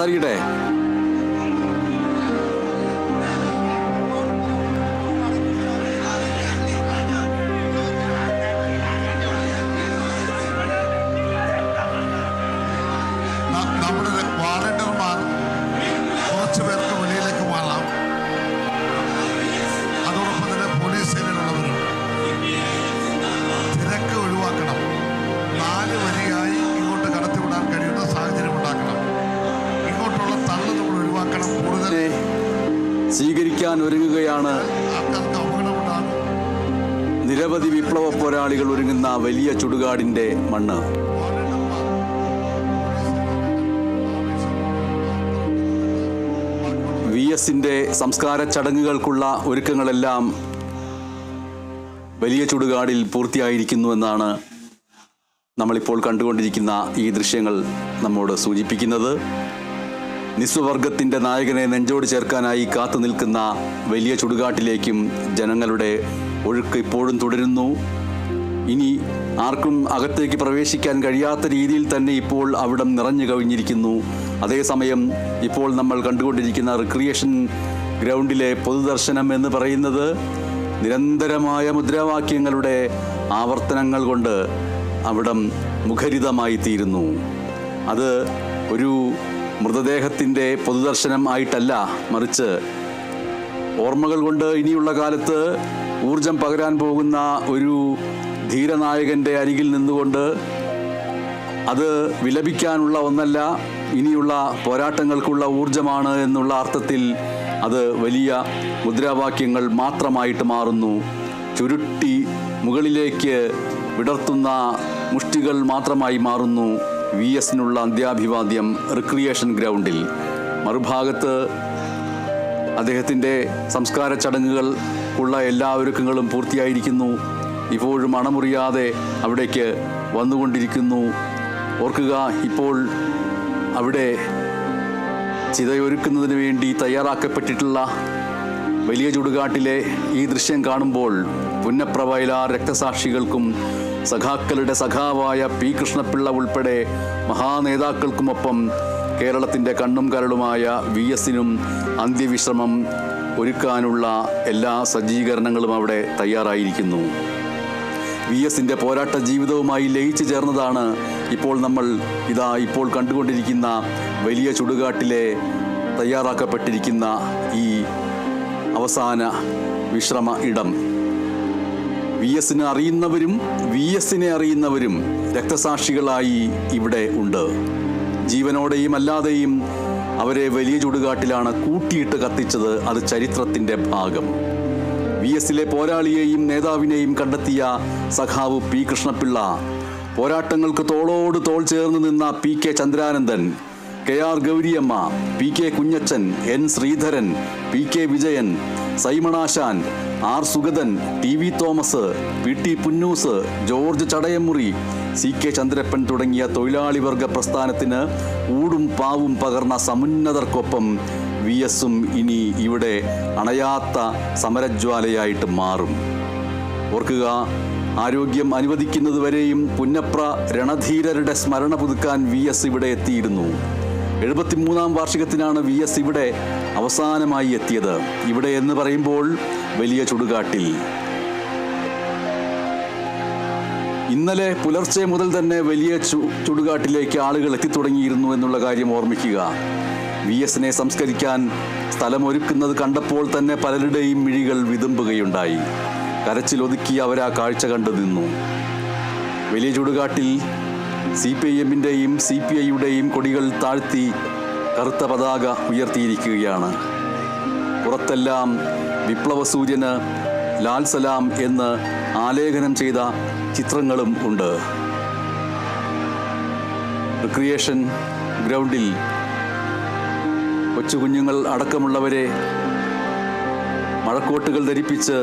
സംസാരിക്കട്ടെ. നമ്മുടെ വാളണ്ടിയർമാർ കുറച്ചു പേർക്ക് വെളിയിലേക്ക് മാറാം. അതോടൊപ്പം തന്നെ പോലീസ് സേനയിലുള്ളവരും തിരക്ക് ഒഴിവാക്കണം. 4 വരിയായി ഇങ്ങോട്ട് കടത്തിവിടാൻ കഴിയുന്ന സാഹചര്യം ഉണ്ടാക്കണം. ഇങ്ങോട്ടുള്ള തള്ളു നമ്മൾ ഒഴിവാക്കണം. കൂടുതൽ സ്വീകരിക്കാൻ ഒരുങ്ങുകയാണ് ആൾക്കാർക്ക് അപകടമുണ്ടാകും. നിരവധി വിപ്ലവ പോരാളികൾ ഒരുങ്ങുന്ന വലിയ ചുടുകാടിന്റെ മണ്ണ്. VS-ന്റെ സംസ്കാര ചടങ്ങുകൾക്കുള്ള ഒരുക്കങ്ങളെല്ലാം വലിയ ചുടുകാടിൽ പൂർത്തിയായിരിക്കുന്നുവെന്നാണ് നമ്മളിപ്പോൾ കണ്ടുകൊണ്ടിരിക്കുന്ന ഈ ദൃശ്യങ്ങൾ നമ്മോട് സൂചിപ്പിക്കുന്നത്. നിസ്വവർഗത്തിൻ്റെ നായകനെ നെഞ്ചോട് ചേർക്കാനായി കാത്തു നിൽക്കുന്ന വലിയ ചുടുകാട്ടിലേക്കും ജനങ്ങളുടെ ഒഴുക്ക് ഇപ്പോഴും തുടരുന്നു. ഇനി ആർക്കും അകത്തേക്ക് പ്രവേശിക്കാൻ കഴിയാത്ത രീതിയിൽ തന്നെ ഇപ്പോൾ അവിടം നിറഞ്ഞു കവിഞ്ഞിരിക്കുന്നു. അതേസമയം ഇപ്പോൾ നമ്മൾ കണ്ടുകൊണ്ടിരിക്കുന്ന റിക്രിയേഷൻ ഗ്രൗണ്ടിലെ പൊതുദർശനം എന്ന് പറയുന്നത് നിരന്തരമായ മുദ്രാവാക്യങ്ങളുടെ ആവർത്തനങ്ങൾ കൊണ്ട് അവിടം മുഖരിതമായി തീരുന്നു. അത് ഒരു മൃതദേഹത്തിൻ്റെ പൊതുദർശനം ആയിട്ടല്ല, മറിച്ച് ഓർമ്മകൾ കൊണ്ട് ഇനിയുള്ള കാലത്ത് ഊർജം പകരാൻ പോകുന്ന ഒരു ധീരനായകൻ്റെ അരികിൽ നിന്നുകൊണ്ട് അത് വിലപിക്കാനുള്ള ഒന്നല്ല, ഇനിയുള്ള പോരാട്ടങ്ങൾക്കുള്ള ഊർജമാണ് എന്നുള്ള അർത്ഥത്തിൽ അത് വലിയ മുദ്രാവാക്യങ്ങൾ മാത്രമായിട്ട് മാറുന്നു. ചുരുട്ടി മുകളിലേക്ക് വിടർത്തുന്ന മുഷ്ടികൾ മാത്രമായി മാറുന്നു VS-നുള്ള അന്ത്യാഭിവാദ്യം റിക്രിയേഷൻ ഗ്രൗണ്ടിൽ. മറുഭാഗത്ത് അദ്ദേഹത്തിൻ്റെ സംസ്കാര ചടങ്ങുകൾക്കുള്ള എല്ലാ ഒരുക്കങ്ങളും പൂർത്തിയായിരിക്കുന്നു. ഇപ്പോഴും അണമുറിയാതെ അവിടേക്ക് വന്നുകൊണ്ടിരിക്കുന്നു. ഓർക്കുക, ഇപ്പോൾ അവിടെ ചിതയൊരുക്കുന്നതിന് വേണ്ടി തയ്യാറാക്കപ്പെട്ടിട്ടുള്ള വലിയ ചുടുകാട്ടിലെ ഈ ദൃശ്യം കാണുമ്പോൾ പുന്നപ്ര വയലാർ രക്തസാക്ഷികൾക്കും സഖാക്കളുടെ സഖാവായ P. കൃഷ്ണപിള്ള ഉൾപ്പെടെ മഹാനേതാക്കൾക്കുമൊപ്പം കേരളത്തിൻ്റെ കണ്ണും കരളുമായ VS-നും അന്ത്യവിശ്രമം ഒരുക്കാനുള്ള എല്ലാ സജ്ജീകരണങ്ങളും അവിടെ തയ്യാറായിരിക്കുന്നു. VS-ന്റെ പോരാട്ട ജീവിതവുമായി ലയിച്ചു ചേർന്നതാണ് ഇപ്പോൾ നമ്മൾ ഇപ്പോൾ കണ്ടുകൊണ്ടിരിക്കുന്ന വലിയ ചുടുകാട്ടിലെ തയ്യാറാക്കപ്പെട്ടിരിക്കുന്ന ഈ അവസാന വിശ്രമ ഇടം. VS-നെ അറിയുന്നവരും VS-നെ അറിയുന്നവരും രക്തസാക്ഷികളായി ഇവിടെ ഉണ്ട്. ജീവനോടെയും അല്ലാതെയും അവരെ വലിയ ചുടുകാട്ടിലാണ് കൂട്ടിയിട്ട് കത്തിച്ചത്. അത് ചരിത്രത്തിൻ്റെ ഭാഗം. VS-ലെ പോരാളിയെയും നേതാവിനെയും കണ്ടെത്തിയ സഖാവ് P. കൃഷ്ണപിള്ള, പോരാട്ടങ്ങൾക്ക് തോളോട് തോൾ ചേർന്ന് നിന്ന PK Chandranandan, KR Gouriamma, PK Kunjachan, N. Sreedharan, PK Vijayan, Simon Asan, R. Sugathan, TV Thomas, PT Punnoose, George Chadayamuri, CK Chandrappan തുടങ്ങിയ തൊഴിലാളി വർഗ പ്രസ്ഥാനത്തിന് ഊടും പാവും പകർന്ന സമുന്നതർക്കൊപ്പം VS-ഉം ഇനി ഇവിടെ അണയാത്ത സമരജ്വാലയായിട്ട് മാറും. ഓർക്കുക, ആരോഗ്യം അനുവദിക്കുന്നതുവരെയും പുന്നപ്ര രണധീരരുടെ സ്മരണ പുതുക്കാൻ VS ഇവിടെ എത്തിയിരുന്നു. 73-ാം വാർഷികത്തിനാണ് VS ഇവിടെ അവസാനമായി എത്തിയത്. ഇവിടെ എന്ന് പറയുമ്പോൾ വലിയ ചുടുകാട്ടിൽ. ഇന്നലെ പുലർച്ചെ മുതൽ തന്നെ വലിയ ചുടുകാട്ടിലേക്ക് ആളുകൾ എത്തിത്തുടങ്ങിയിരുന്നു എന്നുള്ള കാര്യം ഓർമ്മിക്കുക. VS-നെ സംസ്കരിക്കാൻ സ്ഥലമൊരുക്കുന്നത് കണ്ടപ്പോൾ തന്നെ പലരുടെയും മിഴികൾ വിതുമ്പുകയുണ്ടായി. കരച്ചിലൊതുക്കി അവരാ കാഴ്ച കണ്ടു നിന്നു. വലിയ ചുടുകാട്ടിൽ CPIM-ൻ്റെയും CPI-യുടെയും കൊടികൾ താഴ്ത്തി കറുത്ത പതാക ഉയർത്തിയിരിക്കുകയാണ്. പുറത്തെല്ലാം വിപ്ലവ സൂര്യന് ലാൽ സലാം എന്ന് ആലേഖനം ചെയ്ത ചിത്രങ്ങളും ഉണ്ട്. റിക്രിയേഷൻ ഗ്രൗണ്ടിൽ കൊച്ചുകുഞ്ഞുങ്ങൾ അടക്കമുള്ളവരെ മഴക്കോട്ടുകൾ ധരിപ്പിച്ച്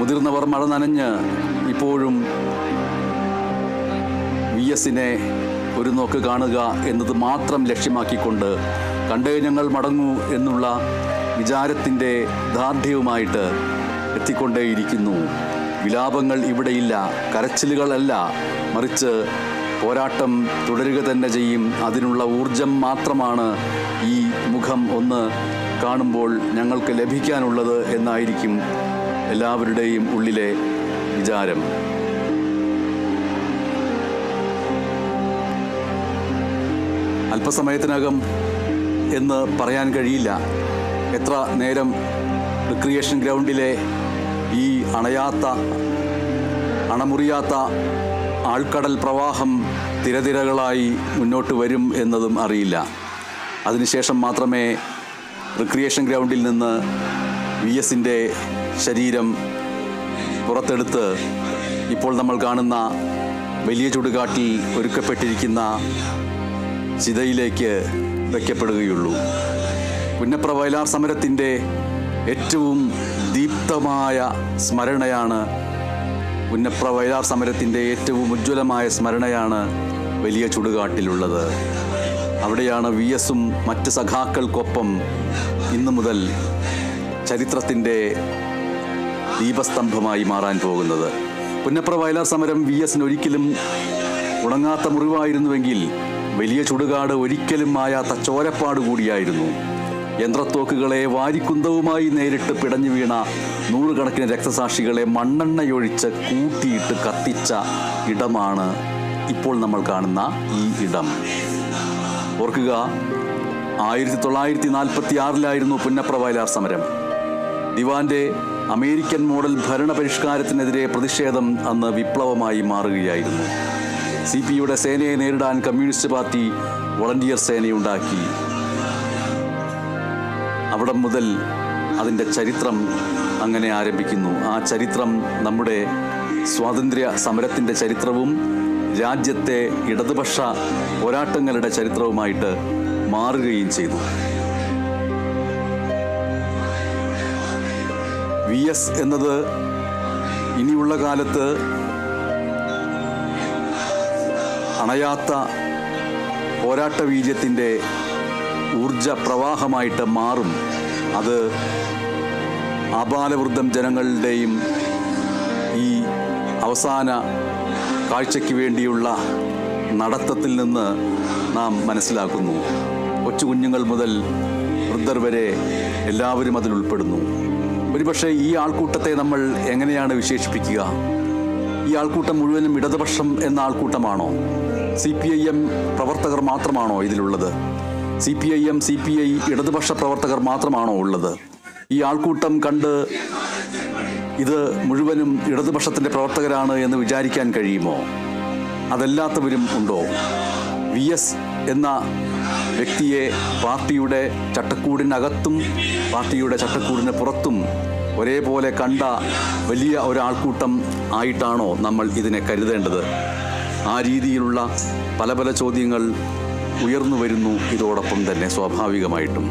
മുതിർന്നവർ മഴ നനഞ്ഞ് ഇപ്പോഴും VS-നെ ഒരു നോക്ക് കാണുക എന്നത് മാത്രം ലക്ഷ്യമാക്കിക്കൊണ്ട് കണ്ടേ ഞങ്ങൾ മടങ്ങൂ എന്നുള്ള വിചാരത്തിൻ്റെ ദാർഢ്യവുമായിട്ട് എത്തിക്കൊണ്ടേയിരിക്കുന്നു. വിലാപങ്ങൾ ഇവിടെയില്ല, കരച്ചിലുകളല്ല, മറിച്ച് പോരാട്ടം തുടരുക തന്നെ ചെയ്യും. അതിനുള്ള ഊർജം മാത്രമാണ് ഈ മുഖം ഒന്ന് കാണുമ്പോൾ ഞങ്ങൾക്ക് ലഭിക്കാനുള്ളത് എന്നായിരിക്കും എല്ലാവരുടെയും ഉള്ളിലെ വിചാരം. അല്പസമയത്തിനകം എന്ന് പറയാൻ കഴിയില്ല എത്ര നേരം റിക്രിയേഷൻ ഗ്രൗണ്ടിലെ ഈ അണമുറിയാത്ത ആൾക്കടൽ പ്രവാഹം തിരതിരകളായി മുന്നോട്ട് വരും എന്നതും അറിയില്ല. അതിനുശേഷം മാത്രമേ റിക്രിയേഷൻ ഗ്രൗണ്ടിൽ നിന്ന് VSൻ്റെ ശരീരം പുറത്തെടുത്ത് ഇപ്പോൾ നമ്മൾ കാണുന്ന വലിയ ചുടുകാട്ടിൽ ഒരുക്കപ്പെട്ടിരിക്കുന്ന ചിതയിലേക്ക് വയ്ക്കപ്പെടുകയുള്ളൂ. പുന്നപ്ര വയലാർ സമരത്തിൻ്റെ ഏറ്റവും ദീപ്തമായ സ്മരണയാണ് പുന്നപ്ര വയലാർ സമരത്തിൻ്റെ ഏറ്റവും ഉജ്ജ്വലമായ സ്മരണയാണ് വലിയ ചുടുകാട്ടിലുള്ളത്. അവിടെയാണ് VSും മറ്റ് സഖാക്കൾക്കൊപ്പം ഇന്നു മുതൽ ചരിത്രത്തിൻ്റെ ദീപസ്തംഭമായി മാറാൻ പോകുന്നത്. പുന്നപ്ര വയലാർ സമരം VSന് ഒരിക്കലും ഉണങ്ങാത്ത മുറിവായിരുന്നുവെങ്കിൽ വലിയ ചുടുകാട് ഒരിക്കലും മായാത്ത ചോരപ്പാട് കൂടിയായിരുന്നു. യന്ത്രത്തോക്കുകളെ വാരിക്കുന്തവുമായി നേരിട്ട് പിടഞ്ഞു വീണ നൂറുകണക്കിന് രക്തസാക്ഷികളെ മണ്ണെണ്ണയൊഴിച്ച് കൂട്ടിയിട്ട് കത്തിച്ച ഇടമാണ് ഇപ്പോൾ നമ്മൾ കാണുന്ന ഈ ഇടം. ഓർക്കുക, 1946 പുന്നപ്ര വയലാർ സമരം. ദിവാന്റെ അമേരിക്കൻ മോഡൽ ഭരണപരിഷ്കാരത്തിനെതിരെ പ്രതിഷേധം അന്ന് വിപ്ലവമായി മാറുകയായിരുന്നു. CPയുടെ സേനയെ നേരിടാൻ കമ്മ്യൂണിസ്റ്റ് പാർട്ടി വോളണ്ടിയർ സേനയുണ്ടാക്കി. അവിടെ മുതൽ അതിൻ്റെ ചരിത്രം അങ്ങനെ ആരംഭിക്കുന്നു. ആ ചരിത്രം നമ്മുടെ സ്വാതന്ത്ര്യ സമരത്തിൻ്റെ ചരിത്രവും രാജ്യത്തെ ഇടതുപക്ഷ പോരാട്ടങ്ങളുടെ ചരിത്രവുമായിട്ട് മാറുകയും ചെയ്തു. VS എന്നത് ഇനിയുള്ള കാലത്ത് അണയാത്ത പോരാട്ട വീര്യത്തിൻ്റെ ഊർജ പ്രവാഹമായിട്ട് മാറും. അത് ആബാലവൃദ്ധം ജനങ്ങളുടെയും ഈ അവസാന കാഴ്ചയ്ക്ക് വേണ്ടിയുള്ള നടത്തത്തിൽ നിന്ന് നാം മനസ്സിലാക്കുന്നു. കൊച്ചു കുഞ്ഞുങ്ങൾ മുതൽ വൃദ്ധർ വരെ എല്ലാവരും അതിൽ ഉൾപ്പെടുന്നു. ഒരുപക്ഷെ ഈ ആൾക്കൂട്ടത്തെ നമ്മൾ എങ്ങനെയാണ് വിശേഷിപ്പിക്കുക? ഈ ആൾക്കൂട്ടം മുഴുവനും ഇടതുപക്ഷം എന്ന ആൾക്കൂട്ടമാണോ? CPIM പ്രവർത്തകർ മാത്രമാണോ ഇതിലുള്ളത്? CPIM CPI ഇടതുപക്ഷ പ്രവർത്തകർ മാത്രമാണോ ഉള്ളത്? ഈ ആൾക്കൂട്ടം കണ്ട് ഇത് മുഴുവനും ഇടതുപക്ഷത്തിൻ്റെ പ്രവർത്തകരാണ് എന്ന് വിചാരിക്കാൻ കഴിയുമോ? അതല്ലാത്തവരും ഉണ്ടോ? VS എന്ന വ്യക്തിയെ പാർട്ടിയുടെ ചട്ടക്കൂടിനകത്തും പാർട്ടിയുടെ ചട്ടക്കൂടിന് പുറത്തും ഒരേപോലെ കണ്ട വലിയ ഒരാൾക്കൂട്ടം ആയിട്ടാണോ നമ്മൾ ഇതിനെ കരുതേണ്ടത്? ആ രീതിയിലുള്ള പല പല ചോദ്യങ്ങൾ ഉയർന്നു വരുന്നു ഇതോടൊപ്പം തന്നെ സ്വാഭാവികമായിട്ടും.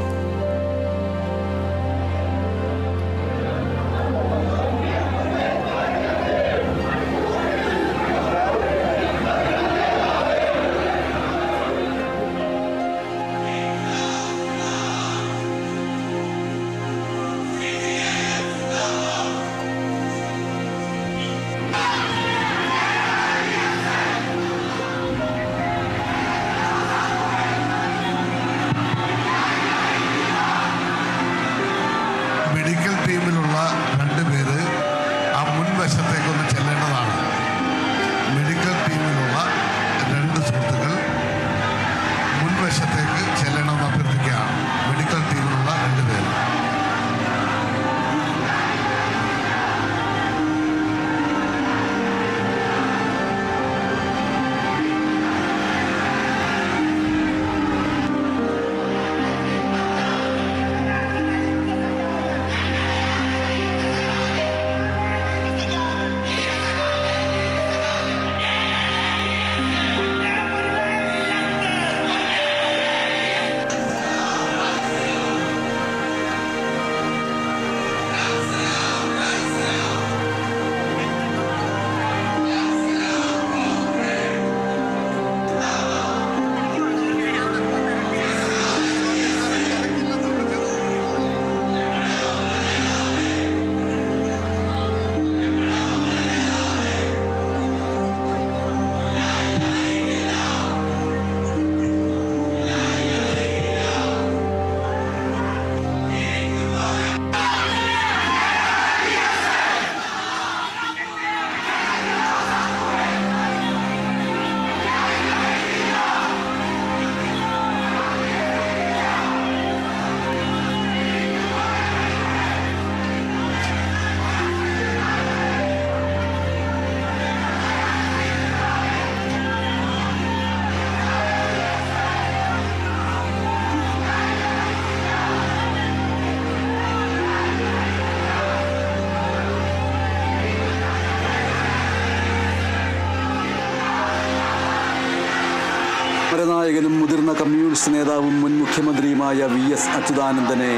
കമ്മ്യൂണിസ്റ്റ് നേതാവും മുൻ മുഖ്യമന്ത്രിയുമായ VS അച്യുതാനന്ദനെ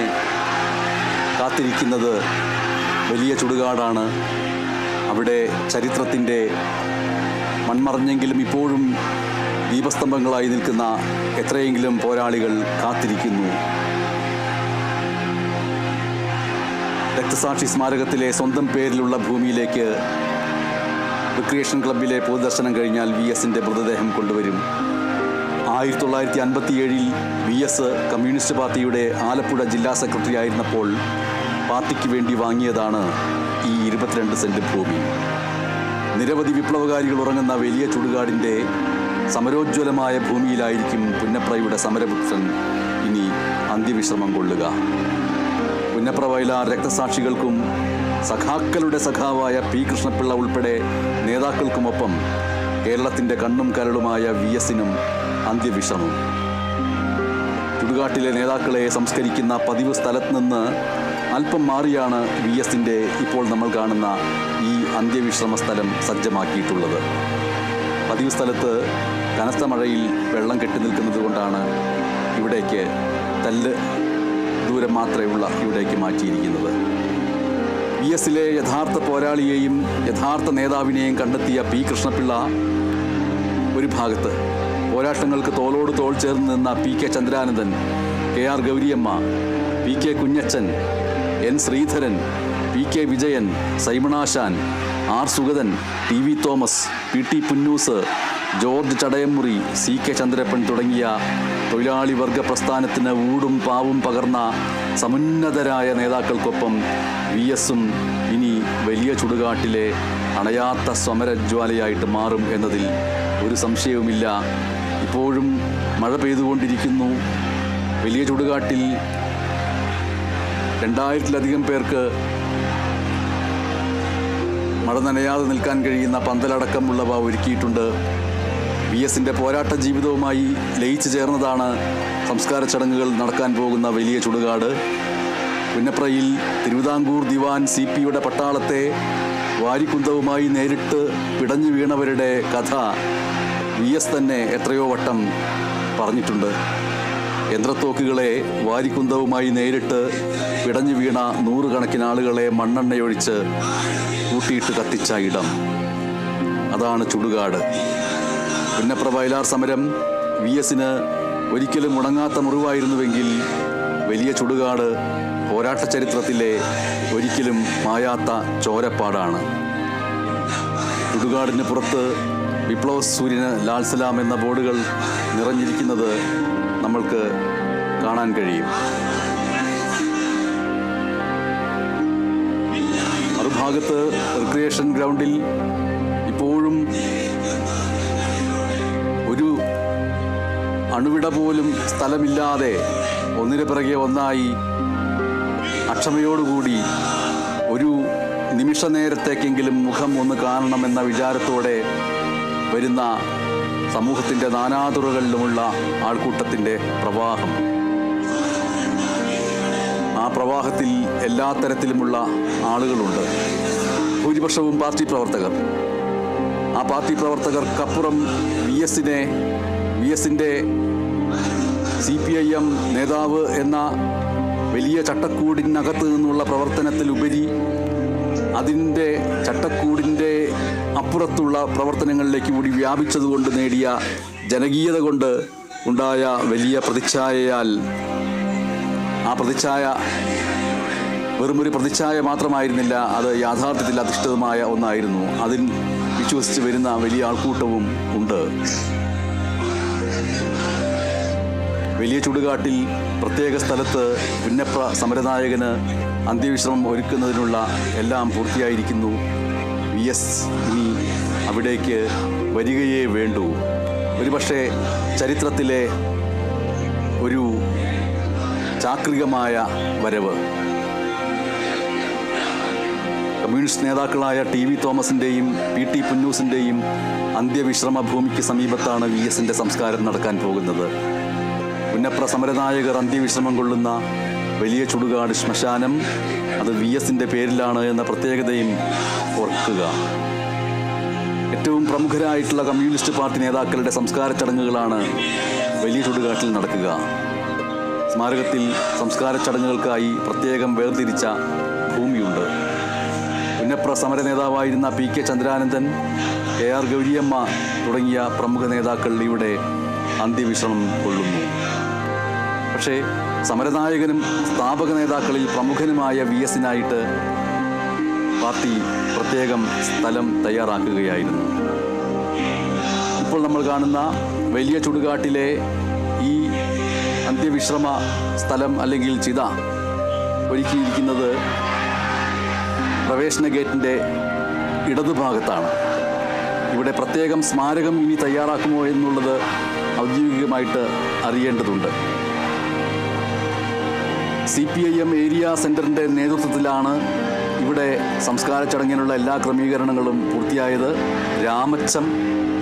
കാത്തിരിക്കുന്നത് വലിയ ചുടുകാടാണ്. അവിടെ ചരിത്രത്തിൻ്റെ മൺമറഞ്ഞെങ്കിലും ഇപ്പോഴും ദീപസ്തംഭങ്ങളായി നിൽക്കുന്ന എത്രയെങ്കിലും പോരാളികൾ കാത്തിരിക്കുന്നു. രക്തസാക്ഷി സ്മാരകത്തിലെ സ്വന്തം പേരിലുള്ള ഭൂമിയിലേക്ക് റിക്രിയേഷൻ ക്ലബിലെ പൊതുദർശനം കഴിഞ്ഞാൽ VSൻ്റെ മൃതദേഹം കൊണ്ടുവരും. 1957 VS കമ്മ്യൂണിസ്റ്റ് പാർട്ടിയുടെ ആലപ്പുഴ ജില്ലാ സെക്രട്ടറി ആയിരുന്നപ്പോൾ പാർട്ടിക്ക് വേണ്ടി വാങ്ങിയതാണ് ഈ 22 സെൻറ്റ് ഭൂമി. നിരവധി വിപ്ലവകാരികൾ ഉറങ്ങുന്ന വലിയ ചുടുകാടിൻ്റെ സമരോജ്വലമായ ഭൂമിയിലായിരിക്കും പുന്നപ്രയുടെ സമരപുത്രൻ ഇനി അന്ത്യവിശ്രമം കൊള്ളുക. പുന്നപ്ര വയലാർ രക്തസാക്ഷികൾക്കും സഖാക്കളുടെ സഖാവായ P. കൃഷ്ണപിള്ള ഉൾപ്പെടെ നേതാക്കൾക്കുമൊപ്പം കേരളത്തിൻ്റെ കണ്ണും കരളുമായ VSനും അന്ത്യവിശ്രമം. ചുടുകാട്ടിലെ നേതാക്കളെ സംസ്കരിക്കുന്ന പതിവ് സ്ഥലത്ത് നിന്ന് അല്പം മാറിയാണ് VSൻ്റെ ഇപ്പോൾ നമ്മൾ കാണുന്ന ഈ അന്ത്യവിശ്രമ സ്ഥലം സജ്ജമാക്കിയിട്ടുള്ളത്. പതിവ് സ്ഥലത്ത് കനത്ത മഴയിൽ വെള്ളം കെട്ടി നിൽക്കുന്നത് കൊണ്ടാണ് ഇവിടേക്ക് തല്ല് ദൂരം മാത്രമേയുള്ള ഇവിടേക്ക് മാറ്റിയിരിക്കുന്നത്. VSലെ യഥാർത്ഥ പോരാളിയെയും യഥാർത്ഥ നേതാവിനെയും കണ്ടെത്തിയ P. കൃഷ്ണപിള്ള ഒരു ഭാഗത്ത്, പോരാട്ടങ്ങൾക്ക് തോളോട് തോൾ ചേർന്ന് നിന്ന PK Chandranandan, KR Gouriamma, PK Kunjachan, N. Sreedharan, PK Vijayan, Simon Asan, R. Sugathan, TV Thomas, PT Punnoose, George Chadayamuri, CK Chandrappan തുടങ്ങിയ തൊഴിലാളി വർഗ പ്രസ്ഥാനത്തിന് ഊടും പാവും പകർന്ന സമുന്നതരായ നേതാക്കൾക്കൊപ്പം VSും ഇനി വലിയ ചുടുകാട്ടിലെ അണയാത്ത സമരജ്വാലയായിട്ട് മാറും എന്നതിൽ ഒരു സംശയവുമില്ല. ഇപ്പോഴും മഴ പെയ്തുകൊണ്ടിരിക്കുന്നു. വലിയ ചുടുകാട്ടിൽ 2000-ലധികം പേർക്ക് മഴ നനയാതെ നിൽക്കാൻ കഴിയുന്ന പന്തലടക്കമുള്ളവ ഒരുക്കിയിട്ടുണ്ട്. VSൻ്റെ പോരാട്ട ജീവിതവുമായി ലയിച്ചു ചേർന്നതാണ് സംസ്കാര ചടങ്ങുകൾ നടക്കാൻ പോകുന്ന വലിയ ചുടുകാട്. പുന്നപ്രയിൽ തിരുവിതാംകൂർ ദിവാൻ CPയുടെ പട്ടാളത്തെ വാരിക്കുന്തവുമായി നേരിട്ട് പിടഞ്ഞു വീണവരുടെ കഥ VS തന്നെ എത്രയോ വട്ടം പറഞ്ഞിട്ടുണ്ട്. യന്ത്രത്തോക്കുകളെ വാരിക്കുന്തവുമായി നേരിട്ട് പിടഞ്ഞു വീണ 100 കണക്കിന് ആളുകളെ മണ്ണെണ്ണയൊഴിച്ച് കൂട്ടിയിട്ട് കത്തിച്ച ഇടം, അതാണ് ചുടുകാട്. പുന്നപ്ര വയലാർ സമരം VSന് ഒരിക്കലും ഉണങ്ങാത്ത മുറിവായിരുന്നുവെങ്കിൽ വലിയ ചുടുകാട് പോരാട്ട ചരിത്രത്തിലെ ഒരിക്കലും മായാത്ത ചോരപ്പാടാണ്. ചുടുകാടിന് പുറത്ത് വിപ്ലവ സൂര്യന് ലാൽ സലാം എന്ന ബോർഡുകൾ നിറഞ്ഞിരിക്കുന്നത് നമ്മൾക്ക് കാണാൻ കഴിയും. മറുഭാഗത്ത് റിക്രിയേഷൻ ഗ്രൗണ്ടിൽ ഇപ്പോഴും ഒരു അണുവിട പോലും സ്ഥലമില്ലാതെ ഒന്നിനു പിറകെ ഒന്നായി അക്ഷമയോടുകൂടി ഒരു നിമിഷ നേരത്തേക്കെങ്കിലും മുഖം ഒന്ന് കാണണമെന്ന വിചാരത്തോടെ വരുന്ന സമൂഹത്തിൻ്റെ നാനാതുറകളിലുമുള്ള ആൾക്കൂട്ടത്തിൻ്റെ പ്രവാഹം. ആ പ്രവാഹത്തിൽ എല്ലാ തരത്തിലുമുള്ള ആളുകളുണ്ട്. ഭൂരിപക്ഷവും പാർട്ടി പ്രവർത്തകർ. ആ പാർട്ടി പ്രവർത്തകർക്കപ്പുറം VSൻ്റെ CPIM നേതാവ് എന്ന വലിയ ചട്ടക്കൂടിനകത്ത് നിന്നുള്ള പ്രവർത്തനത്തിലുപരി അതിൻ്റെ ചട്ടക്കൂടിൻ്റെ അപ്പുറത്തുള്ള പ്രവർത്തനങ്ങളിലേക്ക് കൂടി വ്യാപിച്ചതുകൊണ്ട് നേടിയ ജനകീയത കൊണ്ട് ഉണ്ടായ വലിയ പ്രതിച്ഛായയാൽ ആ പ്രതിച്ഛായ വെറുമൊരു പ്രതിച്ഛായ മാത്രമായിരുന്നില്ല, അത് യാഥാർത്ഥ്യത്തിൽ അധിഷ്ഠിതമായ ഒന്നായിരുന്നു. അതിൽ വിശ്വസിച്ച് വരുന്ന വലിയ ആൾക്കൂട്ടവും ഉണ്ട്. വലിയ ചുടുകാട്ടിൽ പ്രത്യേക സ്ഥലത്ത് പുന്നപ്ര സമരനായകന് അന്ത്യവിശ്രമം ഒരുക്കുന്നതിനുള്ള എല്ലാം പൂർത്തിയായിരിക്കുന്നു. VS ഇനി അവിടേക്ക് വരികയേ വേണ്ടൂ. ഒരുപക്ഷെ ചരിത്രത്തിലെ ഒരു ചാക്രികമായ വരവ്. കമ്മ്യൂണിസ്റ്റ് നേതാക്കളായ TV തോമസിൻ്റെയും PT പുന്നൂസിൻ്റെയും അന്ത്യവിശ്രമ ഭൂമിക്ക് സമീപത്താണ് VSൻ്റെ സംസ്കാരം നടക്കാൻ പോകുന്നത്. പുന്നപ്ര സമരനായകർ അന്ത്യവിശ്രമം കൊള്ളുന്ന വലിയ ചുടുകാട് ശ്മശാനം അത് VSൻ്റെ പേരിലാണ് എന്ന പ്രത്യേകതയും ഓർക്കുക. ഏറ്റവും പ്രമുഖരായിട്ടുള്ള കമ്മ്യൂണിസ്റ്റ് പാർട്ടി നേതാക്കളുടെ സംസ്കാര ചടങ്ങുകളാണ് വലിയ ചുടുകാട്ടിൽ നടക്കുക. സ്മാരകത്തിൽ സംസ്കാര ചടങ്ങുകൾക്കായി പ്രത്യേകം വേർതിരിച്ച ഭൂമിയുണ്ട്. പുന്നപ്ര സമര നേതാവായിരുന്ന P K Chandranandan, K R Gouriamma തുടങ്ങിയ പ്രമുഖ നേതാക്കൾ ഇവിടെ അന്ത്യവിശ്രമം കൊള്ളുന്നു. പക്ഷേ സമരനായകനും സ്ഥാപക നേതാക്കളിൽ പ്രമുഖനുമായ VS-നായിട്ട് പാർട്ടി പ്രത്യേകം സ്ഥലം തയ്യാറാക്കുകയായിരുന്നു. ഇപ്പോൾ നമ്മൾ കാണുന്ന വലിയ ചുടുകാട്ടിലെ ഈ അന്ത്യവിശ്രമ സ്ഥലം അല്ലെങ്കിൽ ചിത ഒരുക്കിയിരിക്കുന്നത് പ്രവേശന ഗേറ്റിൻ്റെ ഇടതുഭാഗത്താണ്. ഇവിടെ പ്രത്യേകം സ്മാരകം ഇനി തയ്യാറാക്കുമോ എന്നുള്ളത് ഔദ്യോഗികമായിട്ട് അറിയേണ്ടതുണ്ട്. CPIM ഏരിയ സെൻറ്ററിൻ്റെ നേതൃത്വത്തിലാണ് ഇവിടെ സംസ്കാര ചടങ്ങിനുള്ള എല്ലാ ക്രമീകരണങ്ങളും പൂർത്തിയായത്. രാമച്ചം,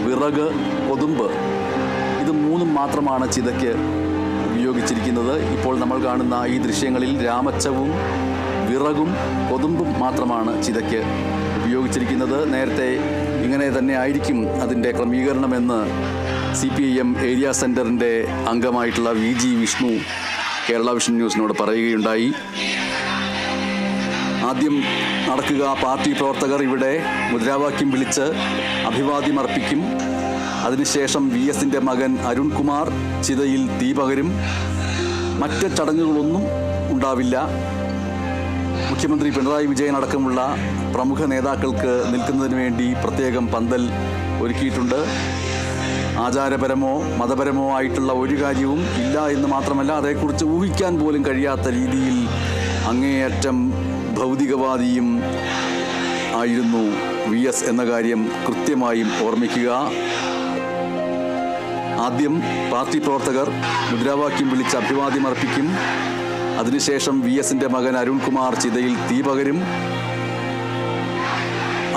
വിറക്, കൊതുമ്പ് ഇത് മൂന്നും മാത്രമാണ് ചിതയ്ക്ക് ഉപയോഗിച്ചിരിക്കുന്നത്. ഇപ്പോൾ നമ്മൾ കാണുന്ന ഈ ദൃശ്യങ്ങളിൽ രാമച്ചവും വിറകും കൊതുമ്പും മാത്രമാണ് ചിതയ്ക്ക് ഉപയോഗിച്ചിരിക്കുന്നത്. നേരത്തെ ഇങ്ങനെ തന്നെ ആയിരിക്കും അതിൻ്റെ ക്രമീകരണമെന്ന് CPIM ഏരിയ സെൻറ്ററിൻ്റെ അംഗമായിട്ടുള്ള VG വിഷ്ണു കേരള വിഷൻ ന്യൂസിനോട് പറയുകയുണ്ടായി. ആദ്യം നടക്കുക, പാർട്ടി പ്രവർത്തകർ ഇവിടെ മുദ്രാവാക്യം വിളിച്ച് അഭിവാദ്യം അർപ്പിക്കും. അതിനുശേഷം VS-ൻ്റെ മകൻ അരുൺകുമാർ ചിതയിൽ തീ പകരും. മറ്റ് ചടങ്ങുകളൊന്നും ഉണ്ടാവില്ല. മുഖ്യമന്ത്രി പിണറായി വിജയൻ അടക്കമുള്ള പ്രമുഖ നേതാക്കൾക്ക് നിൽക്കുന്നതിന് വേണ്ടി പ്രത്യേകം പന്തൽ ഒരുക്കിയിട്ടുണ്ട്. ആചാരപരമോ മതപരമോ ആയിട്ടുള്ള ഒരു കാര്യവും ഇല്ല എന്ന് മാത്രമല്ല, അതേക്കുറിച്ച് ഊഹിക്കാൻ പോലും കഴിയാത്ത രീതിയിൽ അങ്ങേയറ്റം ഭൗതികവാദിയും ആയിരുന്നു VS എന്ന കാര്യം കൃത്യമായും ഓർമ്മിക്കുക. ആദ്യം പാർട്ടി പ്രവർത്തകർ മുദ്രാവാക്യം വിളിച്ച് അഭിവാദ്യം അർപ്പിക്കും. അതിനുശേഷം VS-ൻ്റെ മകൻ അരുൺകുമാർ ചിതയിൽ തീ പകരും.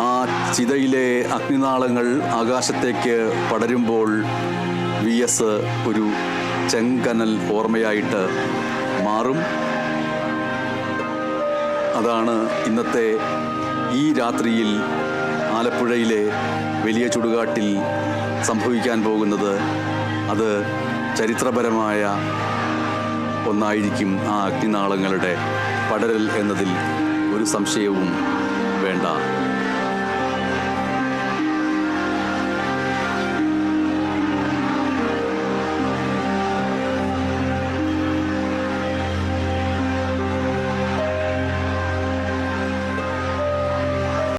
ആ ചിതയിലെ അഗ്നിനാളങ്ങൾ ആകാശത്തേക്ക് പടരുമ്പോൾ VS ഒരു ചെങ്കനൽ ഓർമ്മയായിട്ട് മാറും. അതാണ് ഇന്നത്തെ ഈ രാത്രിയിൽ ആലപ്പുഴയിലെ വലിയ ചുടുകാട്ടിൽ സംഭവിക്കാൻ പോകുന്നത്. അത് ചരിത്രപരമായ ഒന്നായിരിക്കും ആ അഗ്നിനാളങ്ങളുടെ പടരൽ എന്നതിൽ ഒരു സംശയവും വേണ്ട.